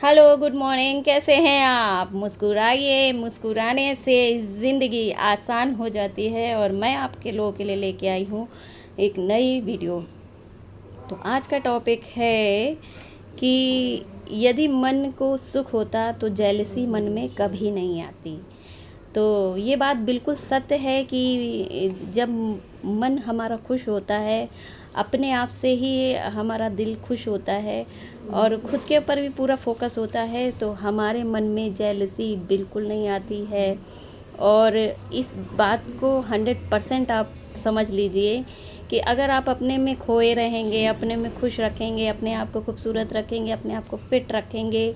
Hello, good morning. कैसे हैं आप? मुस्कुराइए, मुस्कुराने से ज़िंदगी आसान हो जाती है। और मैं आपके लोगों के लिए लेके आई हूँ एक नई वीडियो। तो आज का टॉपिक है कि यदि मन को सुख होता तो जेलसी मन में कभी नहीं आती। तो ये बात बिल्कुल सत्य है कि जब मन हमारा खुश होता है, अपने आप से ही हमारा दिल खुश होता है और खुद के ऊपर भी पूरा फोकस होता है, तो हमारे मन में जेलसी बिल्कुल नहीं आती है। और इस बात को 100% आप समझ लीजिए कि अगर आप अपने में खोए रहेंगे, अपने में खुश रखेंगे, अपने आप को खूबसूरत रखेंगे, अपने आप को फिट रखेंगे,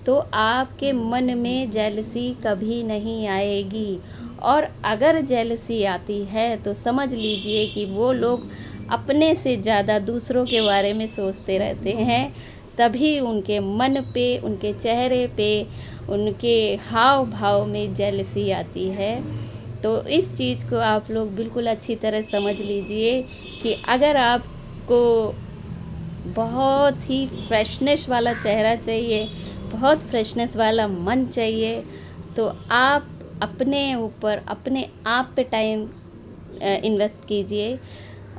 तो आपके मन में जेलसी कभी नहीं आएगी। और अगर जेलसी आती है तो समझ लीजिए कि वो लोग अपने से ज़्यादा दूसरों के बारे में सोचते रहते हैं। तभी उनके मन पे, उनके चेहरे पे, उनके हाव भाव में जेलसी आती है। तो इस चीज़ को आप लोग बिल्कुल अच्छी तरह समझ लीजिए कि अगर आपको बहुत ही फ्रेशनेस वाला चेहरा चाहिए, बहुत फ्रेशनेस वाला मन चाहिए, तो आप अपने ऊपर, अपने आप पे टाइम इन्वेस्ट कीजिए।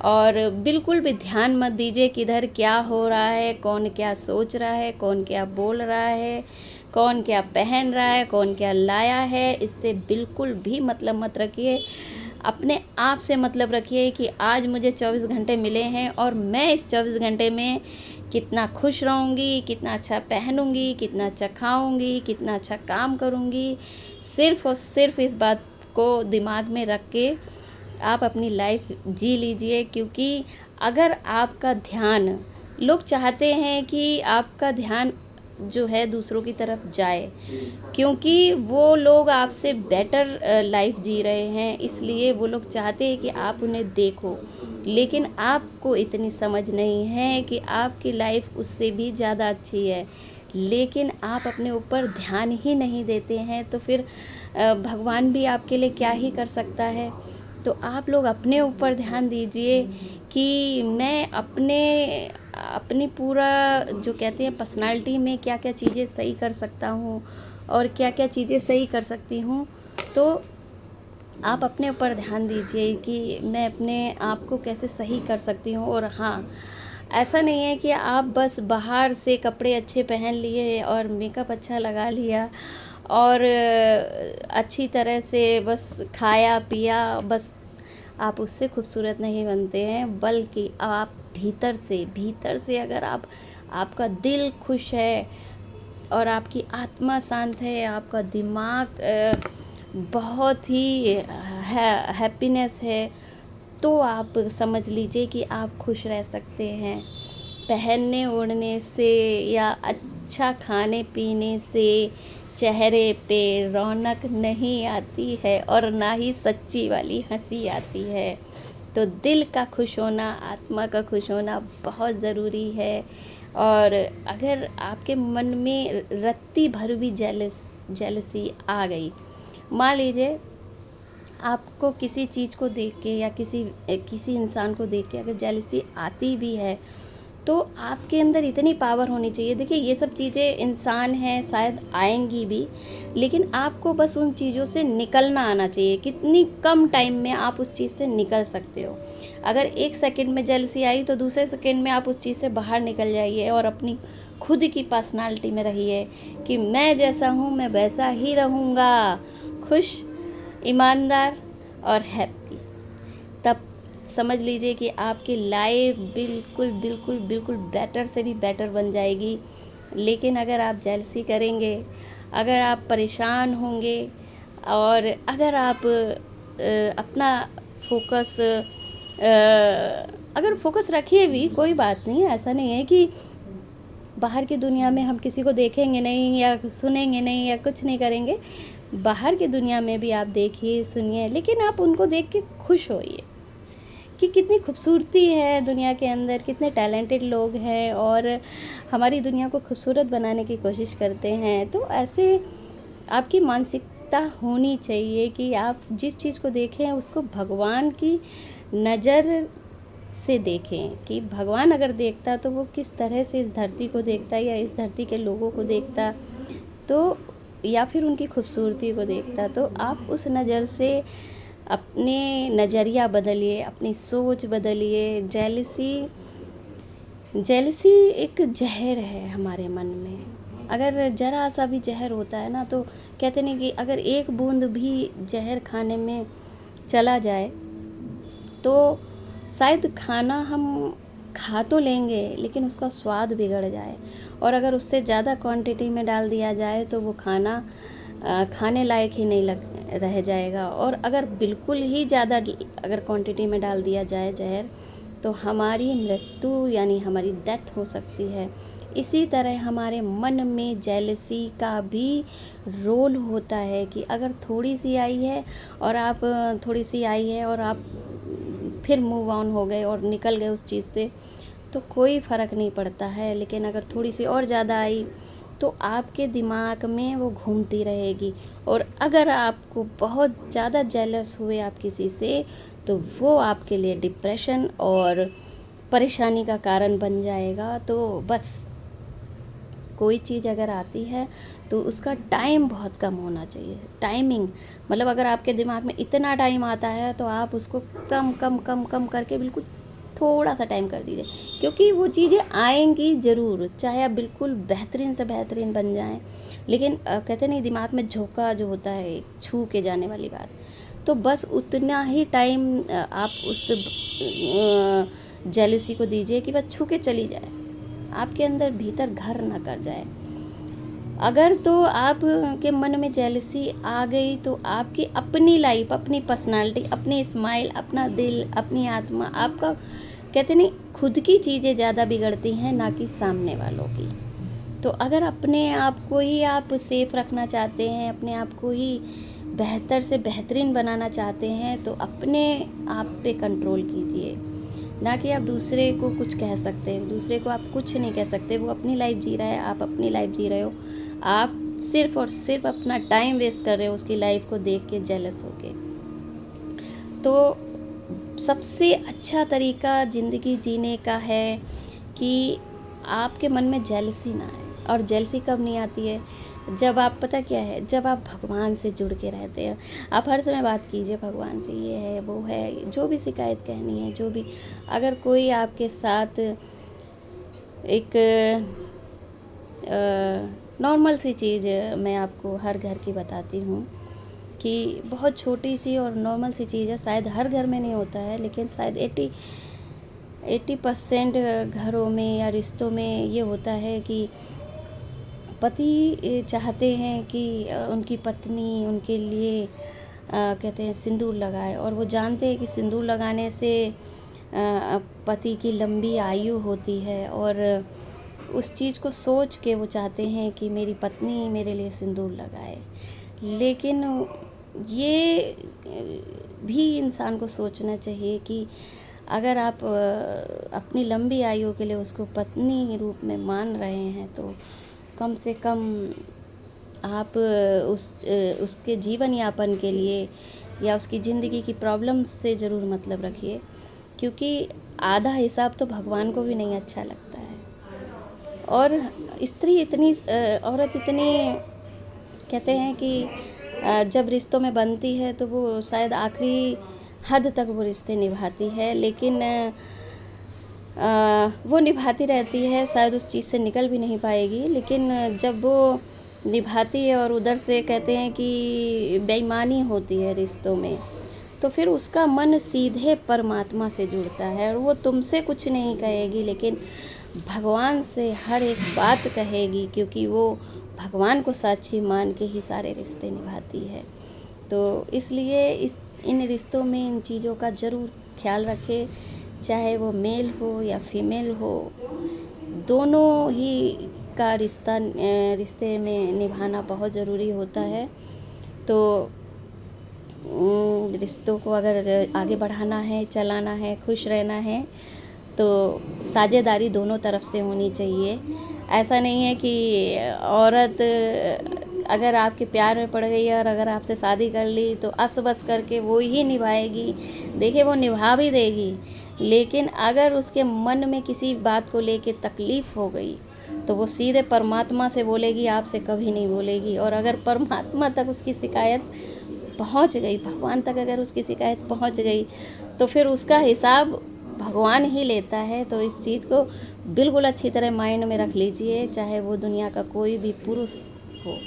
और बिल्कुल भी ध्यान मत दीजिए कि इधर क्या हो रहा है, कौन क्या सोच रहा है, कौन क्या बोल रहा है, कौन क्या पहन रहा है, कौन क्या लाया है। इससे बिल्कुल भी मतलब मत रखिए। अपने आप से मतलब रखिए कि आज मुझे 24 घंटे मिले हैं और मैं इस 24 घंटे में कितना खुश रहूँगी, कितना अच्छा पहनूँगी, कितना अच्छा खाऊँगी, कितना अच्छा काम करूँगी। सिर्फ़ और सिर्फ इस बात को दिमाग में रख के आप अपनी लाइफ जी लीजिए। क्योंकि अगर आपका ध्यान, लोग चाहते हैं कि आपका ध्यान जो है दूसरों की तरफ जाए, क्योंकि वो लोग आपसे बेटर लाइफ जी रहे हैं, इसलिए वो लोग चाहते हैं कि आप उन्हें देखो। लेकिन आपको इतनी समझ नहीं है कि आपकी लाइफ उससे भी ज़्यादा अच्छी है, लेकिन आप अपने ऊपर ध्यान ही नहीं देते हैं। तो फिर भगवान भी आपके लिए क्या ही कर सकता है। तो आप लोग अपने ऊपर ध्यान दीजिए कि मैं अपनी पूरा, जो कहते हैं, पर्सनालिटी में क्या क्या चीज़ें सही कर सकता हूँ और क्या क्या चीज़ें सही कर सकती हूँ। तो आप अपने ऊपर ध्यान दीजिए कि मैं अपने आप को कैसे सही कर सकती हूँ। और हाँ, ऐसा नहीं है कि आप बस बाहर से कपड़े अच्छे पहन लिए और मेकअप अच्छा लगा लिया और अच्छी तरह से बस खाया पिया, बस आप उससे खूबसूरत नहीं बनते हैं। बल्कि आप भीतर से अगर आपका दिल खुश है और आपकी आत्मा शांत है, आपका दिमाग बहुत ही हैप्पीनेस है, तो आप समझ लीजिए कि आप खुश रह सकते हैं। पहनने ओढ़ने से या अच्छा खाने पीने से चेहरे पे रौनक नहीं आती है और ना ही सच्ची वाली हंसी आती है। तो दिल का खुश होना, आत्मा का खुश होना बहुत ज़रूरी है। और अगर आपके मन में रत्ती भर भी जेलसी आ गई, मान लीजिए आपको किसी चीज़ को देख के या किसी इंसान को देख के अगर जेलसी आती भी है, तो आपके अंदर इतनी पावर होनी चाहिए। देखिए, ये सब चीज़ें इंसान हैं, शायद आएंगी भी, लेकिन आपको बस उन चीज़ों से निकलना आना चाहिए। कितनी कम टाइम में आप उस चीज़ से निकल सकते हो। अगर 1 सेकंड में जेलसी आई तो दूसरे सेकंड में आप उस चीज़ से बाहर निकल जाइए और अपनी खुद की पर्सनालिटी में रहिए कि मैं जैसा हूँ मैं वैसा ही रहूँगा, खुश, ईमानदार और हैप्पी। तब समझ लीजिए कि आपकी लाइफ बिल्कुल बिल्कुल बिल्कुल बेटर से भी बेटर बन जाएगी। लेकिन अगर आप जेलसी करेंगे, अगर आप परेशान होंगे और अगर आप अपना फोकस, अगर फोकस रखिए भी कोई बात नहीं, ऐसा नहीं है कि बाहर की दुनिया में हम किसी को देखेंगे नहीं या सुनेंगे नहीं या कुछ नहीं करेंगे। बाहर की दुनिया में भी आप देखिए, सुनिए, लेकिन आप उनको देख के खुश होइए कि कितनी खूबसूरती है दुनिया के अंदर, कितने टैलेंटेड लोग हैं और हमारी दुनिया को खूबसूरत बनाने की कोशिश करते हैं। तो ऐसे आपकी मानसिकता होनी चाहिए कि आप जिस चीज़ को देखें उसको भगवान की नज़र से देखें कि भगवान अगर देखता तो वो किस तरह से इस धरती को देखता या इस धरती के लोगों को देखता, तो या फिर उनकी खूबसूरती को देखता। तो आप उस नज़र से अपने नज़रिया बदलिए, अपनी सोच बदलिए। जेलसी एक जहर है हमारे मन में। अगर ज़रा सा भी जहर होता है ना, तो कहते नहीं कि अगर एक बूंद भी जहर खाने में चला जाए तो शायद खाना हम खा तो लेंगे लेकिन उसका स्वाद बिगड़ जाए, और अगर उससे ज़्यादा क्वांटिटी में डाल दिया जाए तो वो खाना खाने लायक ही नहीं रह जाएगा। और अगर बिल्कुल ही ज़्यादा अगर क्वांटिटी में डाल दिया जाए जहर, तो हमारी मृत्यु यानी हमारी डेथ हो सकती है। इसी तरह हमारे मन में जेलसी का भी रोल होता है कि अगर थोड़ी सी आई है और आप फिर मूव ऑन हो गए और निकल गए उस चीज़ से, तो कोई फ़र्क नहीं पड़ता है। लेकिन अगर थोड़ी सी और ज़्यादा आई तो आपके दिमाग में वो घूमती रहेगी, और अगर आपको बहुत ज़्यादा जेलस हुए आप किसी से, तो वो आपके लिए डिप्रेशन और परेशानी का कारण बन जाएगा। तो बस कोई चीज़ अगर आती है तो उसका टाइम बहुत कम होना चाहिए। टाइमिंग मतलब अगर आपके दिमाग में इतना टाइम आता है तो आप उसको कम कम कम कम करके बिल्कुल थोड़ा सा टाइम कर दीजिए, क्योंकि वो चीज़ें आएंगी ज़रूर, चाहे आप बिल्कुल बेहतरीन से बेहतरीन बन जाएं। लेकिन कहते नहीं, दिमाग में झोंका जो होता है छू के जाने वाली बात, तो बस उतना ही टाइम आप उस जेलसी को दीजिए कि बस छू के चली जाए, आपके अंदर भीतर घर ना कर जाए। अगर तो आप के मन में जेलसी आ गई तो आपकी अपनी लाइफ, अपनी पर्सनालिटी, अपनी स्माइल, अपना दिल, अपनी आत्मा, आपका कहते नहीं खुद की चीज़ें ज़्यादा बिगड़ती हैं ना कि सामने वालों की। तो अगर अपने आप को ही आप सेफ रखना चाहते हैं, अपने आप को ही बेहतर से बेहतरीन बनाना चाहते हैं, तो अपने आप पे कंट्रोल कीजिए, ना कि आप दूसरे को कुछ कह सकते हैं। दूसरे को आप कुछ नहीं कह सकते, वो अपनी लाइफ जी रहा है, आप अपनी लाइफ जी रहे हो। आप सिर्फ़ और सिर्फ अपना टाइम वेस्ट कर रहे हो उसकी लाइफ को देख के जेलस होके। तो सबसे अच्छा तरीका ज़िंदगी जीने का है कि आपके मन में जेलसी ना आए। और जेलसी कब नहीं आती है? जब आप, पता क्या है, जब आप भगवान से जुड़ के रहते हैं। आप हर समय बात कीजिए भगवान से, ये है वो है, जो भी शिकायत कहनी है, जो भी, अगर कोई आपके साथ एक नॉर्मल सी चीज़ मैं आपको हर घर की बताती हूँ कि बहुत छोटी सी और नॉर्मल सी चीज़ है, शायद हर घर में नहीं होता है, लेकिन शायद 80% घरों में या रिश्तों में ये होता है कि पति चाहते हैं कि उनकी पत्नी उनके लिए कहते हैं सिंदूर लगाए, और वो जानते हैं कि सिंदूर लगाने से पति की लंबी आयु होती है, और उस चीज़ को सोच के वो चाहते हैं कि मेरी पत्नी मेरे लिए सिंदूर लगाए। लेकिन ये भी इंसान को सोचना चाहिए कि अगर आप अपनी लंबी आयु के लिए उसको पत्नी रूप में मान रहे हैं, तो कम से कम आप उसके जीवन यापन के लिए या उसकी ज़िंदगी की प्रॉब्लम्स से ज़रूर मतलब रखिए, क्योंकि आधा हिसाब तो भगवान को भी नहीं अच्छा लगता है। और स्त्री इतनी औरत इतनी कहते हैं कि जब रिश्तों में बनती है तो वो शायद आखिरी हद तक वो रिश्ते निभाती है, लेकिन वो निभाती रहती है, शायद उस चीज़ से निकल भी नहीं पाएगी। लेकिन जब वो निभाती है और उधर से कहते हैं कि बेईमानी होती है रिश्तों में, तो फिर उसका मन सीधे परमात्मा से जुड़ता है, और वो तुमसे कुछ नहीं कहेगी, लेकिन भगवान से हर एक बात कहेगी, क्योंकि वो भगवान को साक्षी मान के ही सारे रिश्ते निभाती है। तो इसलिए इन रिश्तों में इन चीज़ों का ज़रूर ख्याल रखें, चाहे वो मेल हो या फीमेल हो, दोनों ही का रिश्ते में निभाना बहुत ज़रूरी होता है। तो रिश्तों को अगर आगे बढ़ाना है, चलाना है, खुश रहना है, तो साझेदारी दोनों तरफ से होनी चाहिए। ऐसा नहीं है कि औरत अगर आपके प्यार में पड़ गई है और अगर आपसे शादी कर ली तो अस बस करके वो ही निभाएगी। देखिए, वो निभा भी देगी, लेकिन अगर उसके मन में किसी बात को लेके तकलीफ़ हो गई तो वो सीधे परमात्मा से बोलेगी, आपसे कभी नहीं बोलेगी। और अगर परमात्मा तक उसकी शिकायत पहुंच गई, भगवान तक अगर उसकी शिकायत पहुंच गई, तो फिर उसका हिसाब भगवान ही लेता है। तो इस चीज़ को बिल्कुल अच्छी तरह माइंड में रख लीजिए, चाहे वो दुनिया का कोई भी पुरुष हो,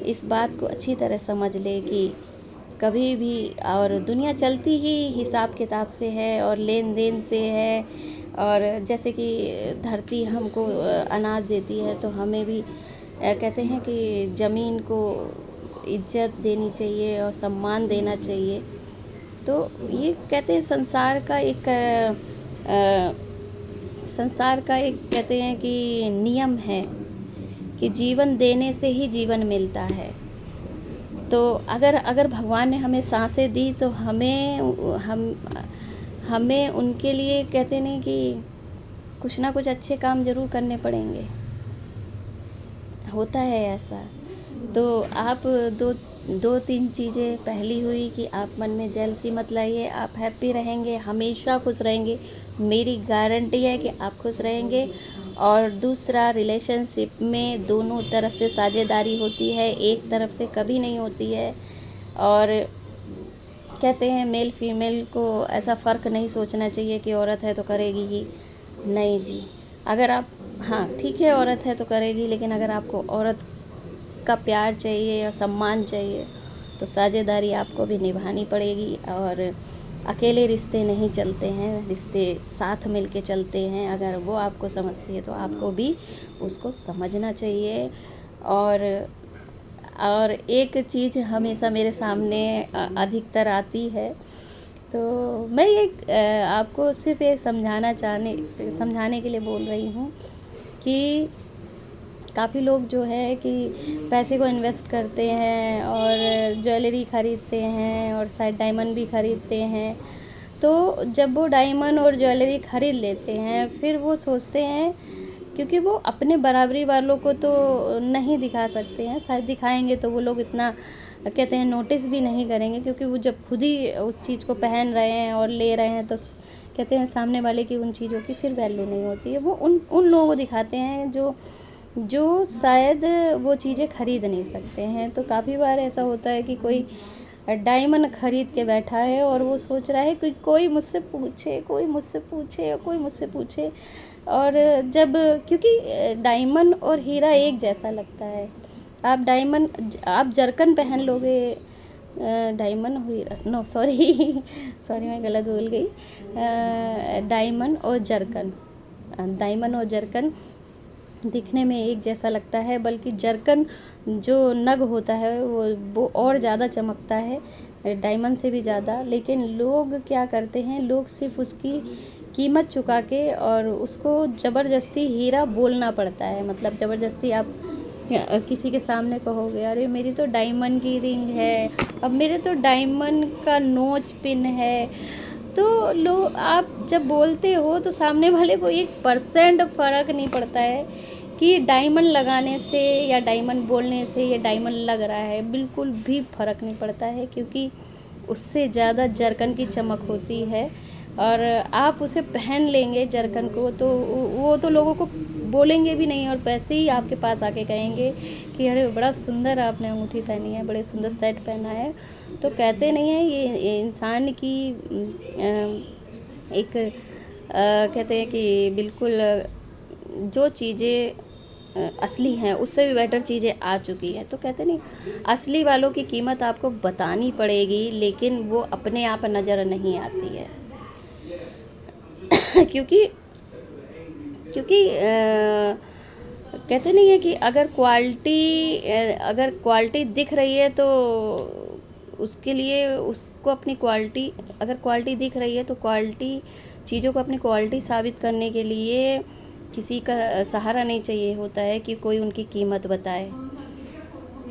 इस बात को अच्छी तरह समझ ले कि कभी भी, और दुनिया चलती ही हिसाब किताब से है और लेन देन से है। और जैसे कि धरती हमको अनाज देती है, तो हमें भी कहते हैं कि ज़मीन को इज्जत देनी चाहिए और सम्मान देना चाहिए। तो ये कहते हैं संसार का एक कहते हैं कि नियम है कि जीवन देने से ही जीवन मिलता है। तो अगर भगवान ने हमें सांसें दी तो हमें उनके लिए कहते नहीं कि कुछ ना कुछ अच्छे काम ज़रूर करने पड़ेंगे, होता है ऐसा। तो आप दो तीन चीज़ें, पहली हुई कि आप मन में जेलसी मत लाइए, आप हैप्पी रहेंगे, हमेशा खुश रहेंगे, मेरी गारंटी है कि आप खुश रहेंगे। और दूसरा, रिलेशनशिप में दोनों तरफ से साझेदारी होती है, एक तरफ से कभी नहीं होती है। और कहते हैं मेल फीमेल को ऐसा फ़र्क नहीं सोचना चाहिए कि औरत है तो करेगी ही, नहीं जी। अगर आप, हाँ ठीक है औरत है तो करेगी, लेकिन अगर आपको औरत का प्यार चाहिए या सम्मान चाहिए तो साझेदारी आपको भी निभानी पड़ेगी। और अकेले रिश्ते नहीं चलते हैं, रिश्ते साथ मिलके चलते हैं। अगर वो आपको समझती है तो आपको भी उसको समझना चाहिए। और एक चीज़ हमेशा मेरे सामने अधिकतर आती है, तो मैं ये आपको सिर्फ ये समझाने के लिए बोल रही हूँ कि काफ़ी लोग जो है कि पैसे को इन्वेस्ट करते हैं और ज्वेलरी ख़रीदते हैं और शायद डायमंड भी ख़रीदते हैं। तो जब वो डायमंड और ज्वेलरी ख़रीद लेते हैं, फिर वो सोचते हैं, क्योंकि वो अपने बराबरी वालों को तो नहीं दिखा सकते हैं, शायद दिखाएंगे तो वो लोग इतना कहते हैं नोटिस भी नहीं करेंगे, क्योंकि वो जब खुद ही उस चीज़ को पहन रहे हैं और ले रहे हैं तो कहते हैं सामने वाले की उन चीज़ों की फिर वैल्यू नहीं होती है। वो उन लोगों को दिखाते हैं जो शायद वो चीज़ें खरीद नहीं सकते हैं। तो काफ़ी बार ऐसा होता है कि कोई डायमंड खरीद के बैठा है और वो सोच रहा है कि कोई मुझसे पूछे। और जब, क्योंकि डायमंड और हीरा एक जैसा लगता है, आप जरकन पहन लोगे, डायमंड हीरा, नो सॉरी मैं गलत बोल गई। डायमंड और जरकन दिखने में एक जैसा लगता है, बल्कि जरकन जो नग होता है वो और ज़्यादा चमकता है डायमंड से भी ज़्यादा। लेकिन लोग क्या करते हैं, लोग सिर्फ उसकी कीमत चुका के और उसको ज़बरदस्ती हीरा बोलना पड़ता है। मतलब ज़बरदस्ती आप किसी के सामने कहोगे, अरे मेरी तो डायमंड की रिंग है, अब मेरे तो डायमंड का नोच पिन है। तो लोग, आप जब बोलते हो तो सामने वाले को 1% फ़र्क नहीं पड़ता है कि डायमंड लगाने से या डायमंड बोलने से ये डायमंड लग रहा है, बिल्कुल भी फ़र्क नहीं पड़ता है, क्योंकि उससे ज़्यादा जरकन की चमक होती है। और आप उसे पहन लेंगे जरकन को, तो वो तो लोगों को बोलेंगे भी नहीं, और पैसे ही आपके पास आके कहेंगे कि अरे बड़ा सुंदर आपने अंगूठी पहनी है, बड़े सुंदर सेट पहना है। तो कहते नहीं है ये इंसान की एक कहते हैं कि बिल्कुल जो चीज़ें असली हैं उससे भी बेटर चीज़ें आ चुकी हैं। तो कहते नहीं, असली वालों की कीमत आपको बतानी पड़ेगी, लेकिन वो अपने आप नज़र नहीं आती है। क्योंकि कहते नहीं है कि अगर क्वालिटी दिख रही है तो उसके लिए उसको अपनी क्वालिटी, अगर क्वालिटी दिख रही है तो क्वालिटी चीज़ों को अपनी क्वालिटी साबित करने के लिए किसी का सहारा नहीं चाहिए होता है कि कोई उनकी कीमत बताए।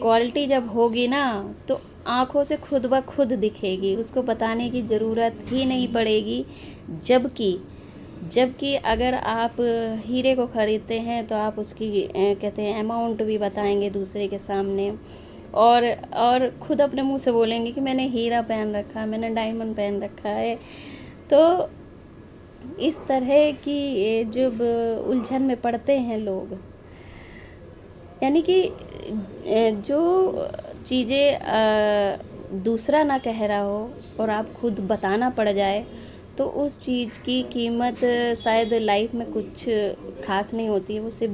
क्वालिटी जब होगी ना तो आँखों से खुद ब खुद दिखेगी, उसको बताने की ज़रूरत ही नहीं पड़ेगी। जबकि अगर आप हीरे को ख़रीदते हैं तो आप उसकी कहते हैं अमाउंट भी बताएंगे दूसरे के सामने, और खुद अपने मुंह से बोलेंगे कि मैंने हीरा पहन रखा है, मैंने डायमंड पहन रखा है। तो इस तरह की जब उलझन में पड़ते हैं लोग, यानी कि जो चीज़ें दूसरा ना कह रहा हो और आप खुद बताना पड़ जाए, तो उस चीज़ की कीमत शायद लाइफ में कुछ ख़ास नहीं होती है। वो सिर्फ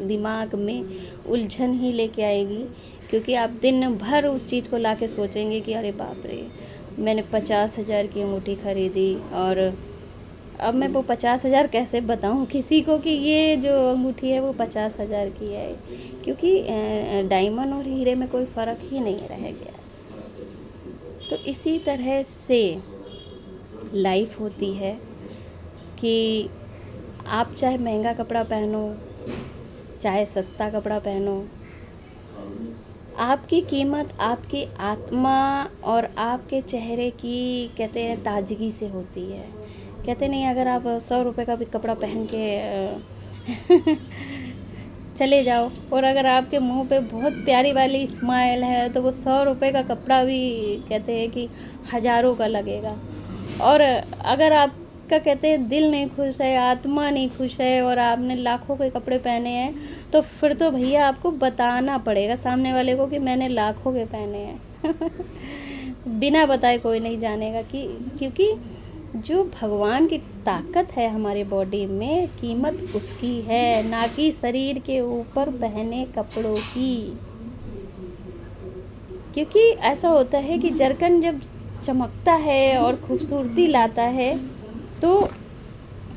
दिमाग में उलझन ही लेके आएगी, क्योंकि आप दिन भर उस चीज़ को लाके सोचेंगे कि अरे बाप रे, मैंने 50,000 की अंगूठी ख़रीदी और अब मैं वो 50,000 कैसे बताऊँ किसी को कि ये जो अंगूठी है वो 50,000 की है, क्योंकि डायमंड और हीरे में कोई फ़र्क ही नहीं रह गया। तो इसी तरह से लाइफ होती है कि आप चाहे महंगा कपड़ा पहनो, चाहे सस्ता कपड़ा पहनो, आपकी कीमत आपकी आत्मा और आपके चेहरे की, कहते हैं, ताजगी से होती है। कहते नहीं, अगर आप 100 रुपये का भी कपड़ा पहन के चले जाओ और अगर आपके मुंह पे बहुत प्यारी वाली स्माइल है, तो वो 100 रुपये का कपड़ा भी, कहते हैं कि, हज़ारों का लगेगा। और अगर आपका, कहते हैं, दिल नहीं खुश है, आत्मा नहीं खुश है और आपने लाखों के कपड़े पहने हैं, तो फिर तो भैया आपको बताना पड़ेगा सामने वाले को कि मैंने लाखों के पहने हैं। बिना बताए कोई नहीं जानेगा, कि क्योंकि जो भगवान की ताकत है हमारे बॉडी में, कीमत उसकी है, ना कि शरीर के ऊपर पहने कपड़ों की। क्योंकि ऐसा होता है कि जरकन जब चमकता है और खूबसूरती लाता है, तो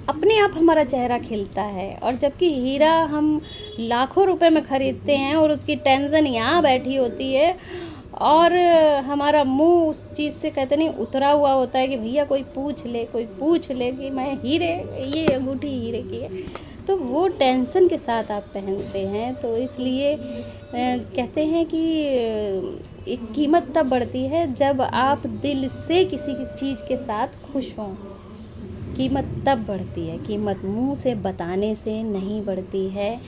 अपने आप हमारा चेहरा खिलता है। और जबकि हीरा हम लाखों रुपए में ख़रीदते हैं और उसकी टेंशन यहाँ बैठी होती है और हमारा मुंह उस चीज़ से, कहते नहीं, उतरा हुआ होता है कि भैया कोई पूछ ले कि मैं ये अंगूठी हीरे की है, तो वो टेंशन के साथ आप पहनते हैं। तो इसलिए कहते हैं कि एक कीमत तब बढ़ती है जब आप दिल से किसी चीज़ के साथ खुश हों, कीमत तब बढ़ती है, कीमत मुंह से बताने से नहीं बढ़ती है।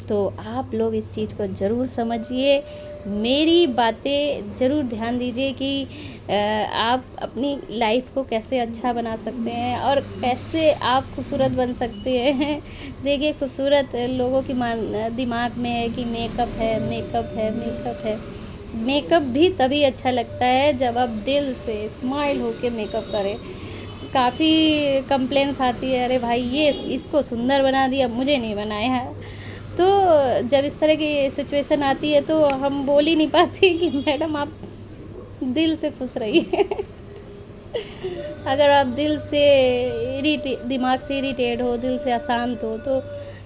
तो आप लोग इस चीज़ को ज़रूर समझिए, मेरी बातें ज़रूर ध्यान दीजिए कि आप अपनी लाइफ को कैसे अच्छा बना सकते हैं और कैसे आप खूबसूरत बन सकते हैं। देखिए, खूबसूरत लोगों की दिमाग में है कि मेकअप है, मेकअप है, मेकअप है। मेकअप भी तभी अच्छा लगता है जब आप दिल से स्माइल होके मेकअप करें। काफ़ी कंप्लेंट्स आती है, अरे भाई ये इसको सुंदर बना दिया, मुझे नहीं बनाया है। तो जब इस तरह की सिचुएशन आती है तो हम बोल ही नहीं पाते कि मैडम आप दिल से खुश रहिए। अगर आप दिल से दिमाग से इरिटेट हो, दिल से अशांत हो, तो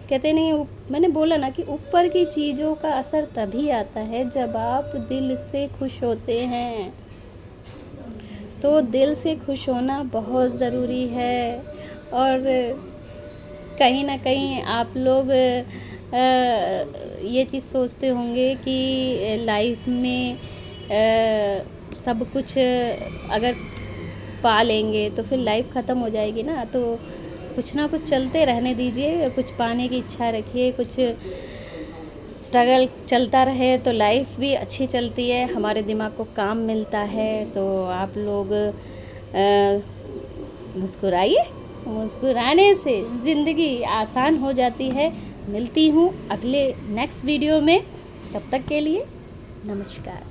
कहते नहीं, मैंने बोला ना कि ऊपर की चीज़ों का असर तभी आता है जब आप दिल से खुश होते हैं। तो दिल से खुश होना बहुत ज़रूरी है। और कहीं ना कहीं आप लोग ये चीज़ सोचते होंगे कि लाइफ में सब कुछ अगर पा लेंगे तो फिर लाइफ ख़त्म हो जाएगी ना, तो कुछ ना कुछ चलते रहने दीजिए, कुछ पाने की इच्छा रखिए, कुछ स्ट्रगल चलता रहे तो लाइफ भी अच्छी चलती है, हमारे दिमाग को काम मिलता है। तो आप लोग मुस्कुराइए, मुस्कुराने से ज़िंदगी आसान हो जाती है। मिलती हूँ अगले नेक्स्ट वीडियो में, तब तक के लिए नमस्कार।